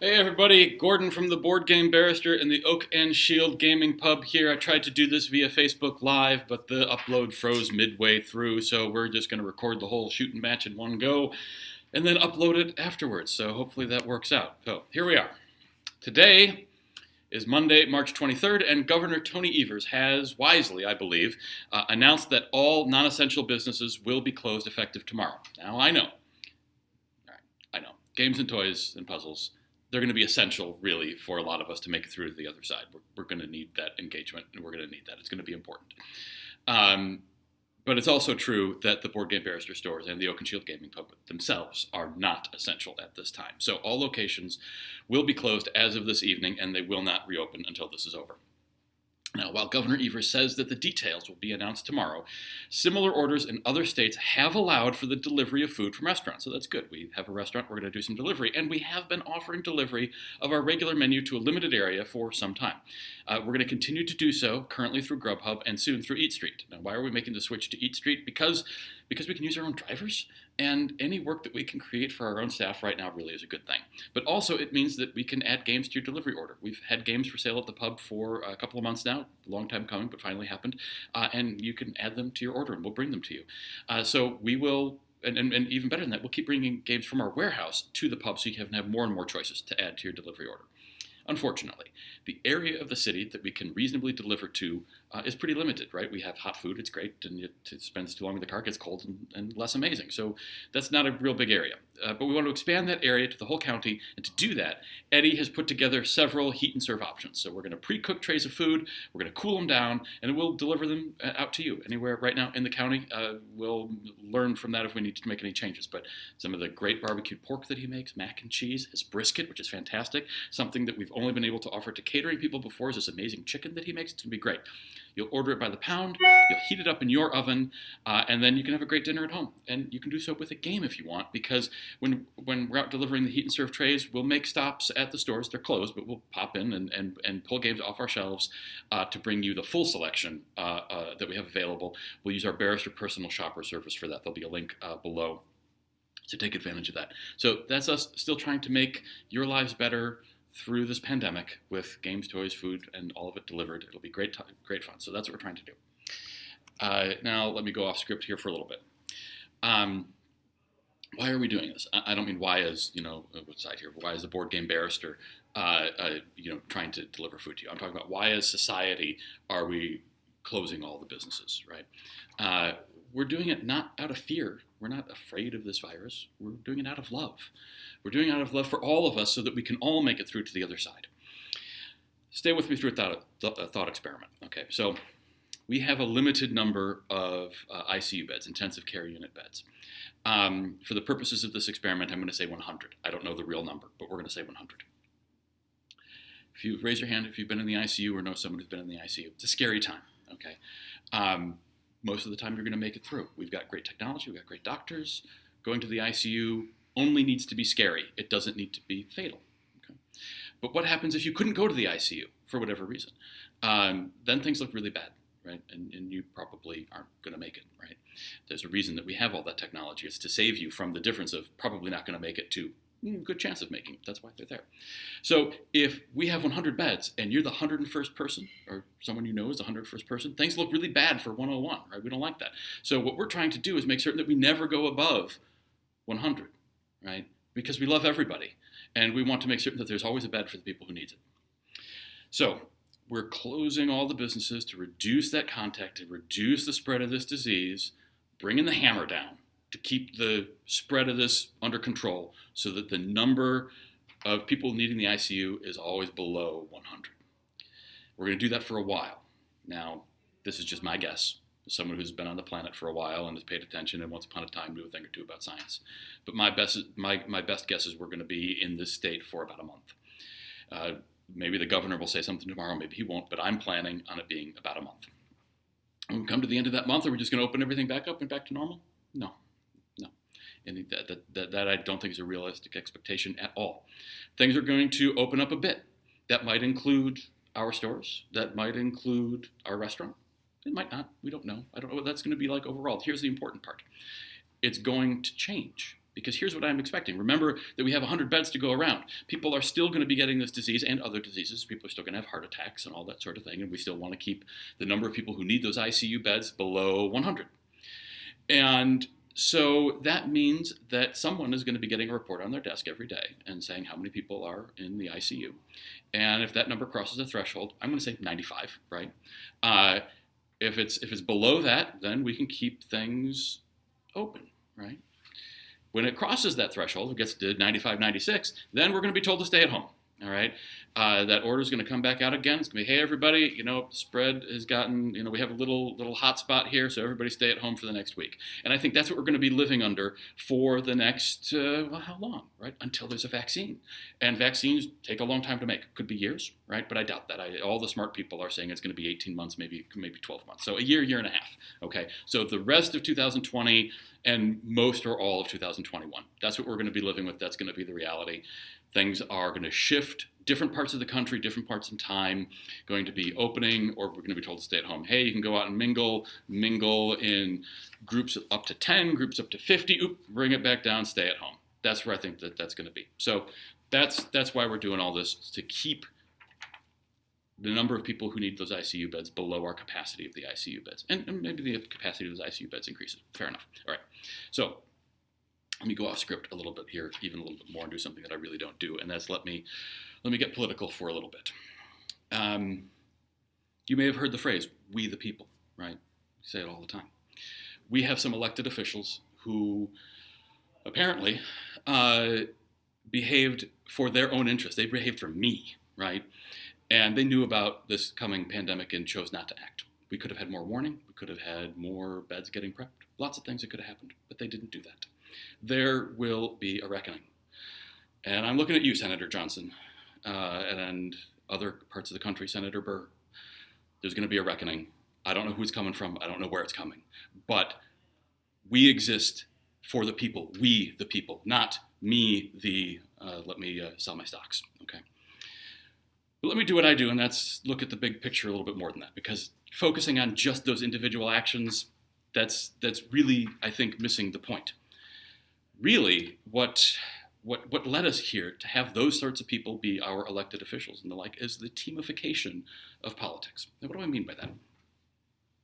Hey everybody, Gordon from the Board Game Barrister in the Oak and Shield Gaming Pub here. I tried to do this via Facebook Live, but the upload froze midway through, so we're just going to record the whole shooting match in one go and then upload it afterwards. So hopefully that works out. So here we are. Today is Monday, March 23rd, and Governor Tony Evers has, wisely, I believe, announced that all non-essential businesses will be closed effective tomorrow. Now, I know. Games and toys and puzzles, they're going to be essential, really, for a lot of us to make it through to the other side. We're going to need that engagement, and we're going to need that. It's going to be important. But it's also true that the Board Game Barrister stores and the Oak and Shield Gaming Pub themselves are not essential at this time. So all locations will be closed as of this evening, and they will not reopen until this is over. Now, while Governor Evers says that the details will be announced tomorrow, similar orders in other states have allowed for the delivery of food from restaurants. So that's good. We have a restaurant, we're going to do some delivery, and we have been offering delivery of our regular menu to a limited area for some time. We're going to continue to do so, currently through Grubhub and soon through Eat Street. Now, why are we making the switch to Eat Street? Because we can use our own drivers, and any work that we can create for our own staff right now really is a good thing. But also, it means that we can add games to your delivery order. We've had games for sale at the pub for a couple of months now, a long time coming, but finally happened, and you can add them to your order, and we'll bring them to you. So we will, and even better than that, we'll keep bringing games from our warehouse to the pub so you can have more and more choices to add to your delivery order. Unfortunately, the area of the city that we can reasonably deliver to is pretty limited, right? We have hot food, it's great, and it spends too long in the car, it gets cold and less amazing. So that's not a real big area. But we want to expand that area to the whole county, and to do that, Eddie has put together several heat and serve options. So we're going to pre-cook trays of food, we're going to cool them down, and we'll deliver them out to you anywhere right now in the county. We'll learn from that if we need to make any changes. But some of the great barbecued pork that he makes, mac and cheese, his brisket, which is fantastic, something that we've only been able to offer to catering people before is this amazing chicken that he makes. It's going to be great. You'll order it by the pound, you'll heat it up in your oven, and then you can have a great dinner at home. And you can do so with a game if you want, because when we're out delivering the heat and serve trays, we'll make stops at the stores. They're closed, but we'll pop in and pull games off our shelves to bring you the full selection that we have available. We'll use our Barrister Personal Shopper service for that. There'll be a link below to take advantage of that. So that's us still trying to make your lives better through this pandemic with games, toys, food, and all of it delivered. It'll be great fun. So that's what we're trying to do. Now let me go off script here for a little bit. Why are we doing this? I don't mean why as, what side here, why is the Board Game Barrister, trying to deliver food to you. I'm talking about why as society are we closing all the businesses, right? We're doing it not out of fear. We're not afraid of this virus. We're doing it out of love. We're doing it out of love for all of us so that we can all make it through to the other side. Stay with me through a thought experiment. Okay, so we have a limited number of ICU beds, intensive care unit beds. For the purposes of this experiment, I'm going to say 100. I don't know the real number, but we're going to say 100. If you raise your hand if you've been in the ICU or know someone who's been in the ICU, it's a scary time. Okay. Most of the time you're going to make it through. We've got great technology, we've got great doctors. Going to the ICU only needs to be scary. It doesn't need to be fatal. Okay? But what happens if you couldn't go to the ICU for whatever reason? Then things look really bad, right? And you probably aren't going to make it, right? There's a reason that we have all that technology. It's to save you from the difference of probably not going to make it to good chance of making it. That's why they're there. So if we have 100 beds and you're the 101st person, or someone you know is the 101st person, things look really bad for 101, right? We don't like that. So what we're trying to do is make certain that we never go above 100, right? Because we love everybody, and we want to make certain that there's always a bed for the people who need it. So we're closing all the businesses to reduce that contact, to reduce the spread of this disease, bringing the hammer down to keep the spread of this under control so that the number of people needing the ICU is always below 100. We're going to do that for a while. Now, this is just my guess. As someone who's been on the planet for a while and has paid attention and once upon a time knew a thing or two about science. But my best guess is we're going to be in this state for about a month. Maybe the governor will say something tomorrow, maybe he won't, but I'm planning on it being about a month. When we come to the end of that month, are we just going to open everything back up and back to normal? No. And that I don't think is a realistic expectation at all. Things are going to open up a bit. That might include our stores. That might include our restaurant. It might not. We don't know. I don't know what that's going to be like overall. Here's the important part. It's going to change. Because here's what I'm expecting. Remember that we have 100 beds to go around. People are still going to be getting this disease and other diseases. People are still going to have heart attacks and all that sort of thing. And we still want to keep the number of people who need those ICU beds below 100. And so that means that someone is going to be getting a report on their desk every day and saying how many people are in the ICU. And if that number crosses a threshold, I'm going to say 95, right? If it's below that, then we can keep things open, right? When it crosses that threshold, it gets to 95, 96, then we're going to be told to stay at home. All right, that order is going to come back out again. It's going to be, hey, everybody, spread has gotten, we have a little hot spot here, so everybody stay at home for the next week. And I think that's what we're going to be living under for the next, how long, right? Until there's a vaccine. And vaccines take a long time to make. Could be years, right? But I doubt that. All the smart people are saying it's going to be 18 months, maybe 12 months. So a year and a half, okay? So the rest of 2020 and most or all of 2021. That's what we're going to be living with. That's going to be the reality. Things are going to shift, different parts of the country, different parts in time, going to be opening, or we're going to be told to stay at home. Hey, you can go out and mingle in groups up to 10, groups up to 50. Bring it back down, stay at home. That's where I think that's going to be. So that's why we're doing all this, to keep the number of people who need those ICU beds below our capacity of the ICU beds. And maybe the capacity of those ICU beds increases. Fair enough. All right. So let me go off script a little bit here, even a little bit more, and do something that I really don't do, and that's let me get political for a little bit. You may have heard the phrase, we the people, right? We say it all the time. We have some elected officials who apparently behaved for their own interest. They behaved for me, right? And they knew about this coming pandemic and chose not to act. We could have had more warning. We could have had more beds getting prepped. Lots of things that could have happened, but they didn't do that. There will be a reckoning. And I'm looking at you, Senator Johnson, and other parts of the country, Senator Burr. There's going to be a reckoning. I don't know who it's coming from. I don't know where it's coming. But we exist for the people. We, the people, not me, let me sell my stocks, okay? But let me do what I do, and that's look at the big picture a little bit more than that, because focusing on just those individual actions, that's really, I think, missing the point. Really, what led us here to have those sorts of people be our elected officials and the like is the teamification of politics. Now, what do I mean by that?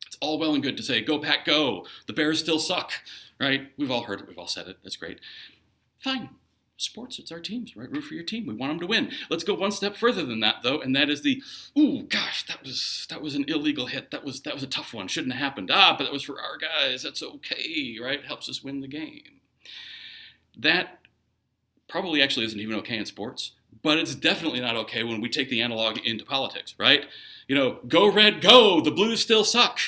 It's all well and good to say, go Pack, go, the Bears still suck, right? We've all heard it, we've all said it, that's great. Fine, sports, it's our teams, right? Root for your team, we want them to win. Let's go one step further than that, though, and that is ooh, gosh, that was an illegal hit, that was a tough one, shouldn't have happened. But that was for our guys, that's okay, right? Helps us win the game. That probably actually isn't even okay in sports, but it's definitely not okay when we take the analog into politics, right? Go Red, go, the Blues still suck,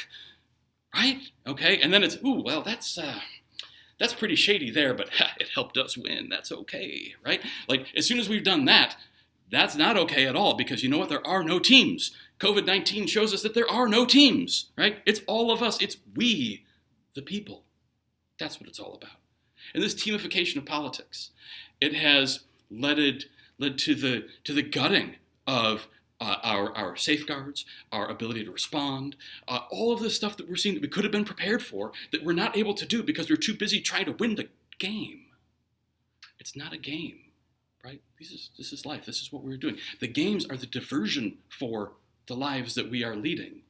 right? Okay, and then it's, ooh, well, that's pretty shady there, but it helped us win, that's okay, right? Like, as soon as we've done that, that's not okay at all, because you know what? There are no teams. COVID-19 shows us that there are no teams, right? It's all of us. It's we, the people. That's what it's all about. And this teamification of politics, it has led to the gutting of our safeguards, our ability to respond, all of this stuff that we're seeing that we could have been prepared for that we're not able to do because we're too busy trying to win the game. It's not a game, right? This is life. This is what we're doing. The games are the diversion for the lives that we are leading.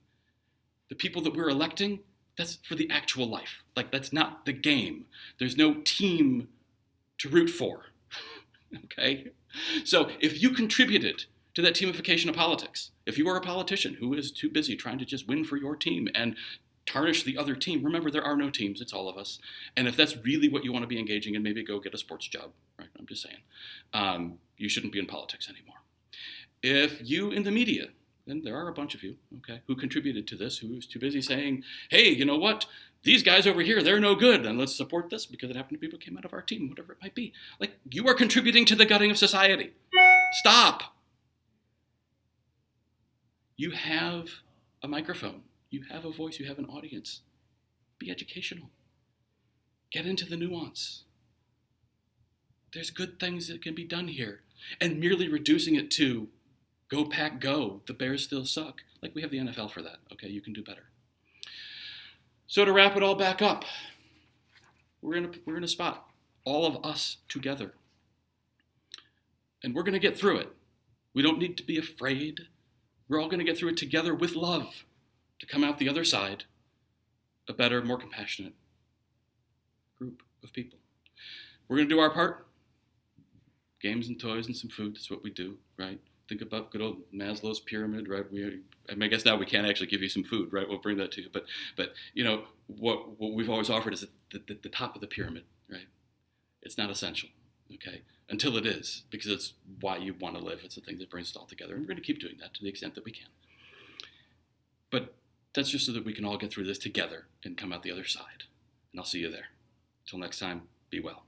The people that we're electing, that's for the actual life. Like, that's not the game. There's no team to root for, okay? So if you contributed to that teamification of politics, if you are a politician who is too busy trying to just win for your team and tarnish the other team, remember, there are no teams, it's all of us. And if that's really what you want to be engaging in, maybe go get a sports job, right? I'm just saying. You shouldn't be in politics anymore. If you in the media, and there are a bunch of you, okay, who contributed to this, who's too busy saying, hey, you know what? These guys over here, they're no good, and let's support this because it happened to be people who came out of our team, whatever it might be. Like, you are contributing to the gutting of society. Stop. You have a microphone. You have a voice. You have an audience. Be educational. Get into the nuance. There's good things that can be done here. And merely reducing it to go Pack, go, the Bears still suck. Like, we have the NFL for that. Okay, you can do better. So to wrap it all back up, we're in a spot. all of us together. And we're going to get through it. We don't need to be afraid. We're all going to get through it together with love to come out the other side a better, more compassionate group of people. We're going to do our part. Games and toys and some food, that's what we do, right? Think about good old Maslow's pyramid, right? I guess now we can't actually give you some food, right? We'll bring that to you. But you know, what we've always offered is the top of the pyramid, right? It's not essential, okay? Until it is, because it's why you want to live. It's the thing that brings us all together. And we're going to keep doing that to the extent that we can. But that's just so that we can all get through this together and come out the other side. And I'll see you there. Till next time, be well.